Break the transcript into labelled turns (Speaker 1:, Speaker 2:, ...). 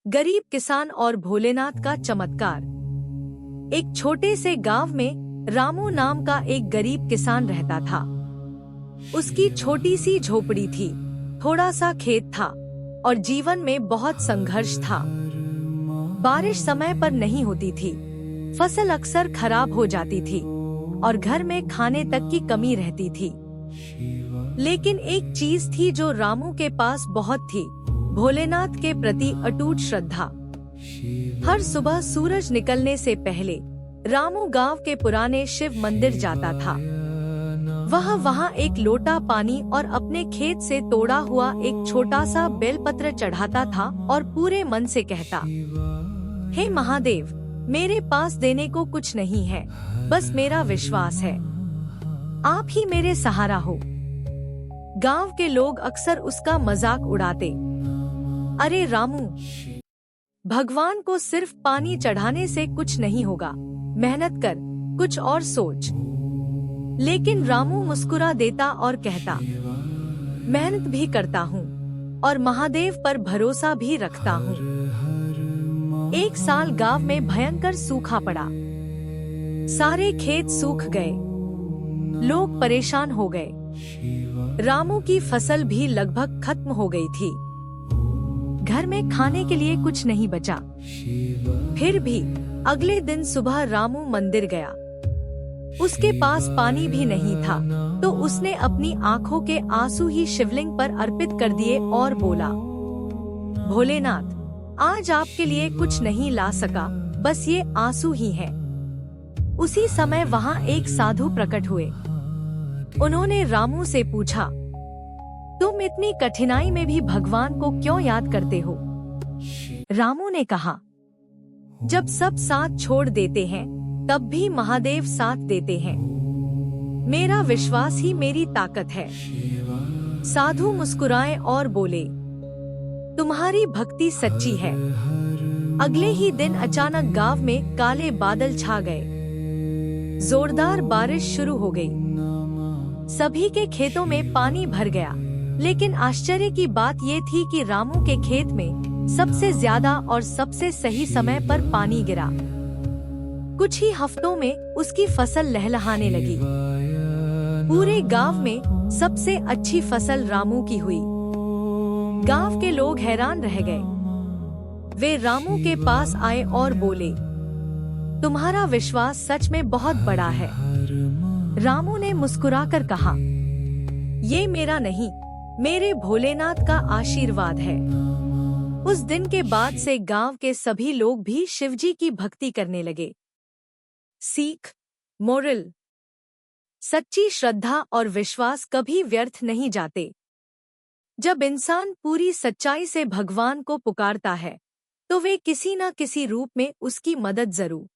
Speaker 1: गरीब किसान और भोलेनाथ का चमत्कार। एक छोटे से गांव में रामू नाम का एक गरीब किसान रहता था। उसकी छोटी सी झोपड़ी थी, थोड़ा सा खेत था और जीवन में बहुत संघर्ष था। बारिश समय पर नहीं होती थी, फसल अक्सर खराब हो जाती थी और घर में खाने तक की कमी रहती थी। लेकिन एक चीज थी जो रामू के पास बहुत थी, भोलेनाथ के प्रति अटूट श्रद्धा। हर सुबह सूरज निकलने से पहले रामू गांव के पुराने शिव मंदिर जाता था। वहाँ एक लोटा पानी और अपने खेत से तोड़ा हुआ एक छोटा सा बेलपत्र चढ़ाता था और पूरे मन से कहता, हे महादेव, मेरे पास देने को कुछ नहीं है, बस मेरा विश्वास है, आप ही मेरे सहारा हो। गांव के लोग अक्सर उसका मजाक उड़ाते, अरे रामू, भगवान को सिर्फ पानी चढ़ाने से कुछ नहीं होगा, मेहनत कर, कुछ और सोच। लेकिन रामू मुस्कुरा देता और कहता, मेहनत भी करता हूँ और महादेव पर भरोसा भी रखता हूँ। एक साल गांव में भयंकर सूखा पड़ा, सारे खेत सूख गए, लोग परेशान हो गए। रामू की फसल भी लगभग खत्म हो गई थी, घर में खाने के लिए कुछ नहीं बचा। फिर भी अगले दिन सुबह रामू मंदिर गया। उसके पास पानी भी नहीं था, तो उसने अपनी आंखों के आंसू ही शिवलिंग पर अर्पित कर दिए और बोला, भोलेनाथ, आज आपके लिए कुछ नहीं ला सका, बस ये आंसू ही हैं। उसी समय वहाँ एक साधु प्रकट हुए। उन्होंने रामू से पूछा, तुम इतनी कठिनाई में भी भगवान को क्यों याद करते हो? रामू ने कहा, जब सब साथ छोड़ देते हैं, तब भी महादेव साथ देते हैं। मेरा विश्वास ही मेरी ताकत है। साधु मुस्कुराए और बोले, तुम्हारी भक्ति सच्ची है। अगले ही दिन अचानक गांव में काले बादल छा गए। जोरदार बारिश शुरू हो गई। सभी के खेतों में पानी भर गया, लेकिन आश्चर्य की बात ये थी कि रामू के खेत में सबसे ज्यादा और सबसे सही समय पर पानी गिरा। कुछ ही हफ्तों में उसकी फसल लहलहाने लगी। पूरे गांव में सबसे अच्छी फसल रामू की हुई। गांव के लोग हैरान रह गए। वे रामू के पास आए और बोले, तुम्हारा विश्वास सच में बहुत बड़ा है। रामू ने मुस्कुराकर कहा, ये मेरा नहीं, मेरे भोलेनाथ का आशीर्वाद है। उस दिन के बाद से गांव के सभी लोग भी शिवजी की भक्ति करने लगे। सीख, मोरल, सच्ची श्रद्धा और विश्वास कभी व्यर्थ नहीं जाते। जब इंसान पूरी सच्चाई से भगवान को पुकारता है, तो वे किसी न किसी रूप में उसकी मदद जरूर